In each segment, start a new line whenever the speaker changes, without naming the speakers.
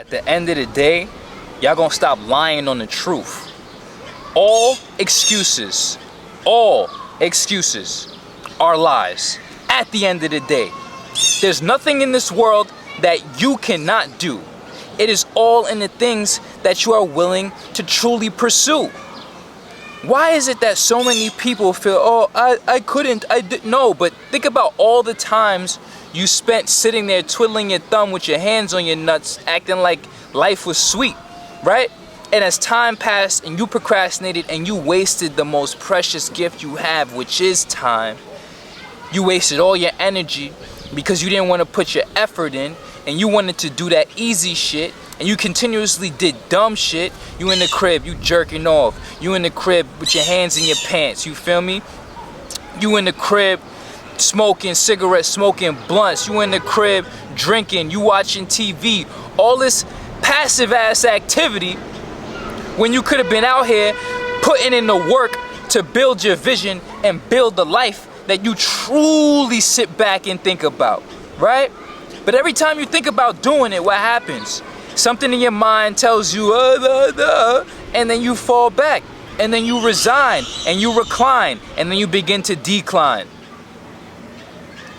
At the end of the day, y'all gonna stop lying on the truth. All excuses are lies. At the end of the day, there's nothing in this world that you cannot do. It is all in the things that you are willing to truly pursue. Why is it that so many people feel, oh, I couldn't, I didn't? No, but think about all the times you spent sitting there twiddling your thumb with your hands on your nuts, acting like life was sweet, right? And as time passed and you procrastinated and you wasted the most precious gift you have, which is time, you wasted all your energy because you didn't want to put your effort in and you wanted to do that easy shit, and you continuously did dumb shit. You in the crib, you jerking off. You in the crib with your hands in your pants, you feel me? You in the crib smoking cigarettes, smoking blunts. You in the crib drinking, you watching TV. All this passive ass activity when you could have been out here putting in the work to build your vision and build the life that you truly sit back and think about, right? But every time you think about doing it, what happens? Something in your mind tells you, and then you fall back, and then you resign, and you recline, and then you begin to decline.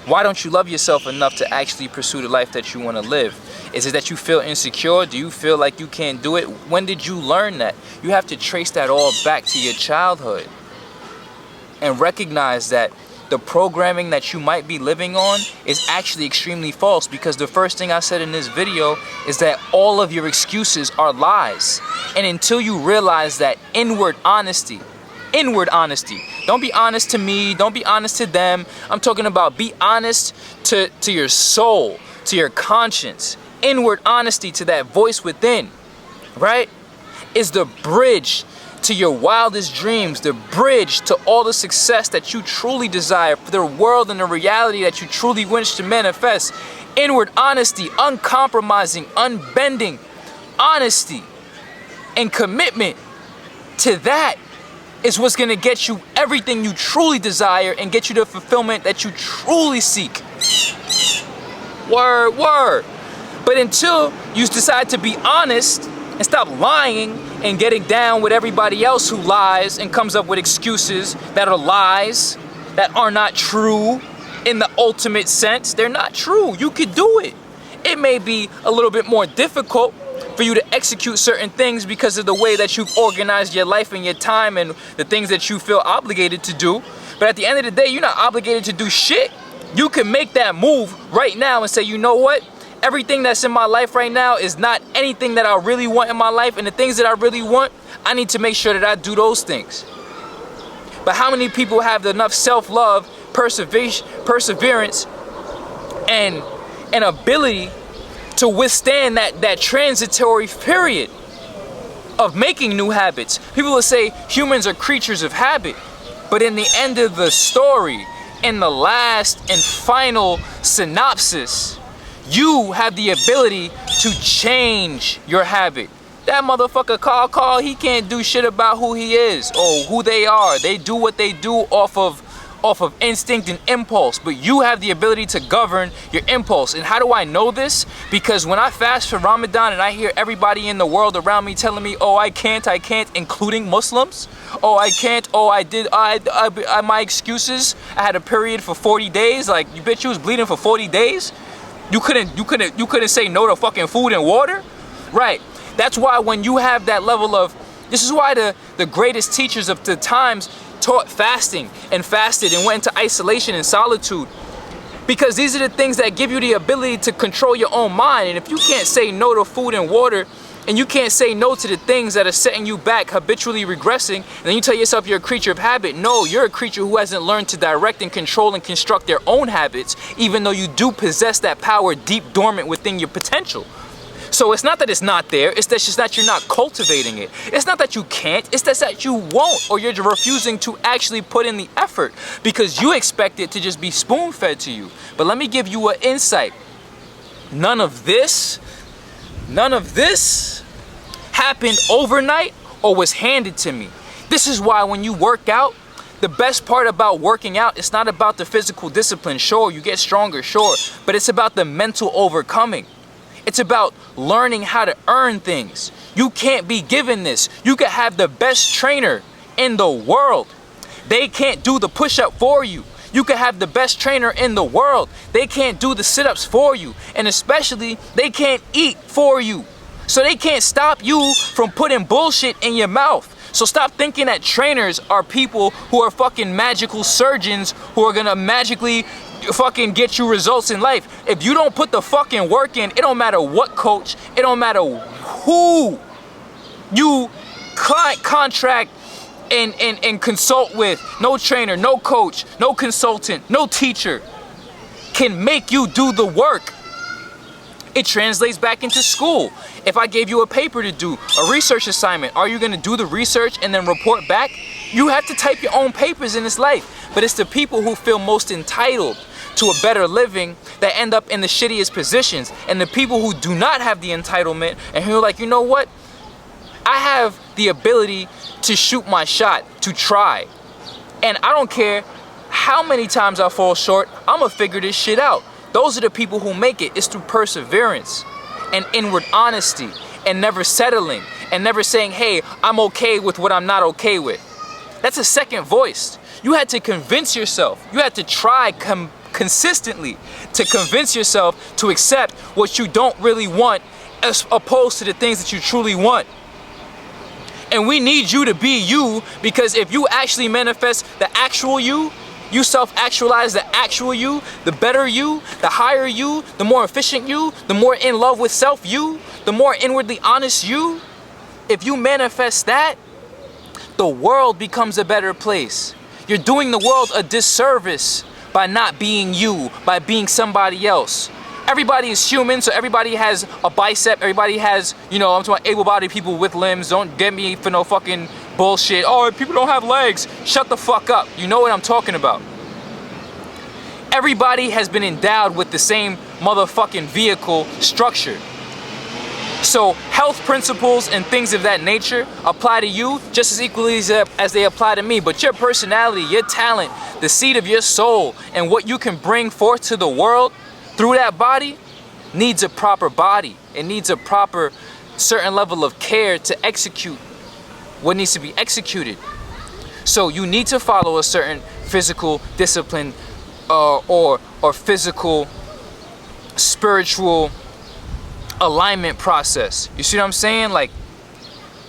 Why don't you love yourself enough to actually pursue the life that you want to live? Is it that you feel insecure? Do you feel like you can't do it? When did you learn that? You have to trace that all back to your childhood and recognize that the programming that you might be living on is actually extremely false, because the first thing I said in this video is that all of your excuses are lies. And until you realize that inward honesty, don't be honest to me, don't be honest to them. I'm talking about be honest to your soul, to your conscience. Inward honesty to that voice within, right? Is the bridge to your wildest dreams, the bridge to all the success that you truly desire for the world and the reality that you truly wish to manifest. Inward honesty, uncompromising, unbending honesty and commitment to that is what's gonna get you everything you truly desire and get you the fulfillment that you truly seek. Word. But until you decide to be honest and stop lying and getting down with everybody else who lies and comes up with excuses that are lies, that are not true in the ultimate sense, they're not true. You could do it. It may be a little bit more difficult for you to execute certain things because of the way that you've organized your life and your time and the things that you feel obligated to do. But at the end of the day, you're not obligated to do shit. You can make that move right now and say, you know what? Everything that's in my life right now is not anything that I really want in my life, and the things that I really want, I need to make sure that I do those things. But how many people have enough self-love, perseverance, and an ability to withstand that transitory period of making new habits? People will say humans are creatures of habit, but in the end of the story, in the last and final synopsis, you have the ability to change your habit. That motherfucker call, he can't do shit about who he is or who they are. They do what they do off of instinct and impulse, but you have the ability to govern your impulse. And how do I know this? Because when I fast for Ramadan and I hear everybody in the world around me telling me, oh, I can't, including Muslims. Oh, I can't, oh, I my excuses. I had a period for 40 days. Like, you bitch, you was bleeding for 40 days? You couldn't say no to fucking food and water? Right. That's why when you have that level of, this is why the greatest teachers of the times taught fasting and fasted and went into isolation and solitude. Because these are the things that give you the ability to control your own mind. And if you can't say no to food and water, and you can't say no to the things that are setting you back, habitually regressing, and then you tell yourself you're a creature of habit. No, you're a creature who hasn't learned to direct and control and construct their own habits, even though you do possess that power deep dormant within your potential. So it's not that it's not there, it's just that you're not cultivating it. It's not that you can't, it's that you won't, or you're refusing to actually put in the effort because you expect it to just be spoon-fed to you. But let me give you an insight. None of this happened overnight or was handed to me. This is why when you work out, the best part about working out, it's not about the physical discipline. Sure, you get stronger, sure, but it's about the mental overcoming. It's about learning how to earn things. You can't be given this. You could have the best trainer in the world. They can't do the push-up for you. You could have the best trainer in the world. They can't do the sit-ups for you. And especially, they can't eat for you. So they can't stop you from putting bullshit in your mouth. So stop thinking that trainers are people who are fucking magical surgeons who are gonna magically fucking get you results in life. If you don't put the fucking work in, it don't matter what coach, it don't matter who you contract and consult with. No trainer, no coach, no consultant, no teacher can make you do the work. It translates back into school. If I gave you a paper to do, a research assignment, are you gonna do the research and then report back? You have to type your own papers in this life. But it's the people who feel most entitled to a better living that end up in the shittiest positions. And the people who do not have the entitlement and who are like, you know what? I have the ability to shoot my shot, to try. And I don't care how many times I fall short, I'ma figure this shit out. Those are the people who make it. It's through perseverance and inward honesty and never settling and never saying, hey, I'm okay with what I'm not okay with. That's a second voice. You had to convince yourself. You had to try consistently to convince yourself to accept what you don't really want as opposed to the things that you truly want. And we need you to be you, because if you actually manifest the actual you, you self-actualize the actual you, the better you, the higher you, the more efficient you, the more in love with self you, the more inwardly honest you. If you manifest that, the world becomes a better place. You're doing the world a disservice by not being you, by being somebody else. Everybody is human, so everybody has a bicep, everybody has, you know, I'm talking about able-bodied people with limbs. Don't get me for no fucking bullshit. Oh, people don't have legs. Shut the fuck up. You know what I'm talking about. Everybody has been endowed with the same motherfucking vehicle structure. So health principles and things of that nature apply to you just as equally as they apply to me. But your personality, your talent, the seed of your soul, and what you can bring forth to the world through that body needs a proper body. It needs a proper certain level of care to execute what needs to be executed. So you need to follow a certain physical discipline or physical, spiritual alignment process. You see what I'm saying? Like,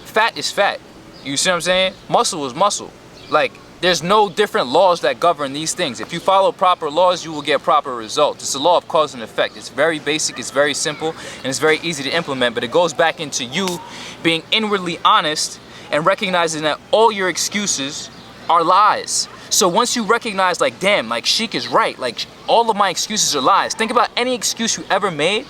fat is fat. You see what I'm saying? Muscle is muscle. Like, there's no different laws that govern these things. If you follow proper laws, you will get proper results. It's a law of cause and effect. It's very basic, it's very simple, and it's very easy to implement, but it goes back into you being inwardly honest and recognizing that all your excuses are lies. So once you recognize, like, damn, like, Sheik is right, like, all of my excuses are lies. Think about any excuse you ever made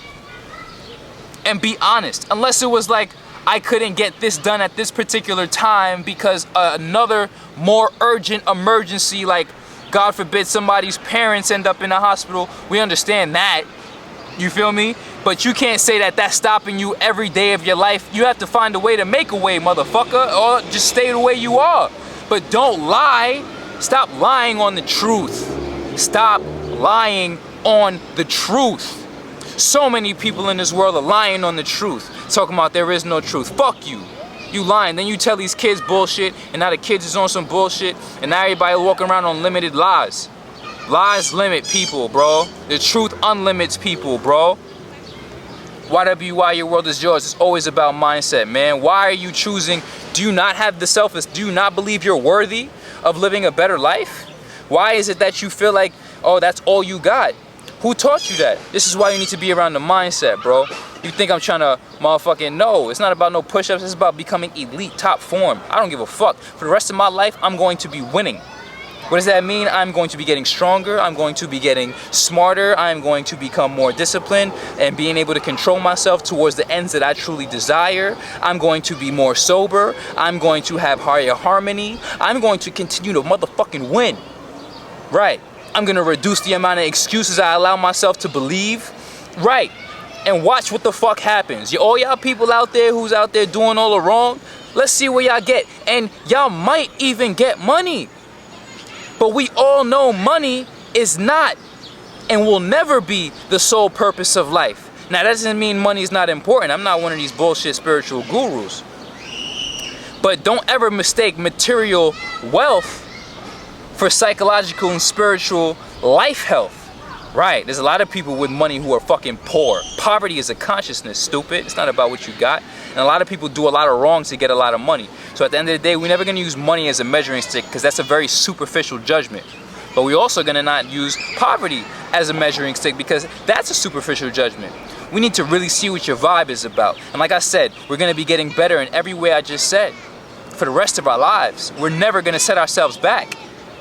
and be honest. Unless it was like, I couldn't get this done at this particular time because another more urgent emergency, like, God forbid, somebody's parents end up in the hospital. We understand that. You feel me? But you can't say that that's stopping you every day of your life. You have to find a way to make a way, motherfucker, or just stay the way you are. But don't lie. Stop lying on the truth. Stop lying on the truth. So many people in this world are lying on the truth, talking about there is no truth. Fuck you. You lying. Then you tell these kids bullshit, and now the kids is on some bullshit, and now everybody walking around on limited lies. Lies limit people, bro. The truth unlimits people, bro. YWY, your world is yours. It's always about mindset, man. Why are you choosing? Do you not have the self-esteem? Do you not believe you're worthy of living a better life? Why is it that you feel like, oh, that's all you got? Who taught you that? This is why you need to be around the mindset, bro. You think I'm trying to motherfucking, no, it's not about no push-ups, it's about becoming elite, top form. I don't give a fuck. For the rest of my life, I'm going to be winning. What does that mean? I'm going to be getting stronger, I'm going to be getting smarter, I'm going to become more disciplined and being able to control myself towards the ends that I truly desire. I'm going to be more sober, I'm going to have higher harmony, I'm going to continue to motherfucking win. Right. I'm gonna reduce the amount of excuses I allow myself to believe. Right. And watch what the fuck happens. All y'all people out there who's out there doing all the wrong, let's see where y'all get. And y'all might even get money. But we all know money is not and will never be the sole purpose of life. Now, that doesn't mean money is not important. I'm not one of these bullshit spiritual gurus. But don't ever mistake material wealth for psychological and spiritual life health. Right, there's a lot of people with money who are fucking poor. Poverty is a consciousness, stupid. It's not about what you got. And a lot of people do a lot of wrong to get a lot of money. So at the end of the day, we're never going to use money as a measuring stick because that's a very superficial judgment. But we're also going to not use poverty as a measuring stick because that's a superficial judgment. We need to really see what your vibe is about. And like I said, we're going to be getting better in every way I just said for the rest of our lives. We're never going to set ourselves back.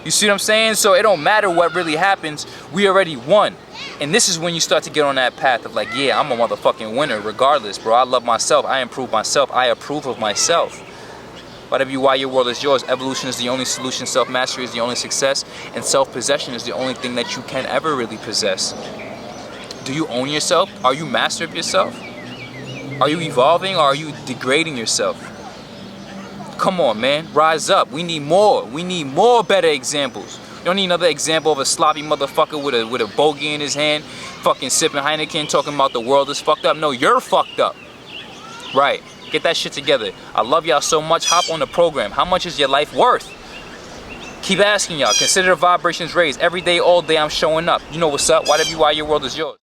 You see what I'm saying? So it don't matter what really happens, we already won. And this is when you start to get on that path of like, yeah, I'm a motherfucking winner regardless, bro. I love myself, I improve myself, I approve of myself. 𝑦𝑊𝑦, your world is yours. Evolution is the only solution, self-mastery is the only success, and self-possession is the only thing that you can ever really possess. Do you own yourself? Are you master of yourself? Are you evolving or are you degrading yourself? Come on, man, rise up. We need more. We need more better examples. You don't need another example of a sloppy motherfucker with a bogey in his hand, fucking sipping Heineken, talking about the world is fucked up. No, you're fucked up. Right. Get that shit together. I love y'all so much. Hop on the program. How much is your life worth? Keep asking y'all. Consider the vibrations raised. Every day, all day, I'm showing up. You know what's up. 𝑦𝑊𝑦, your world is yours.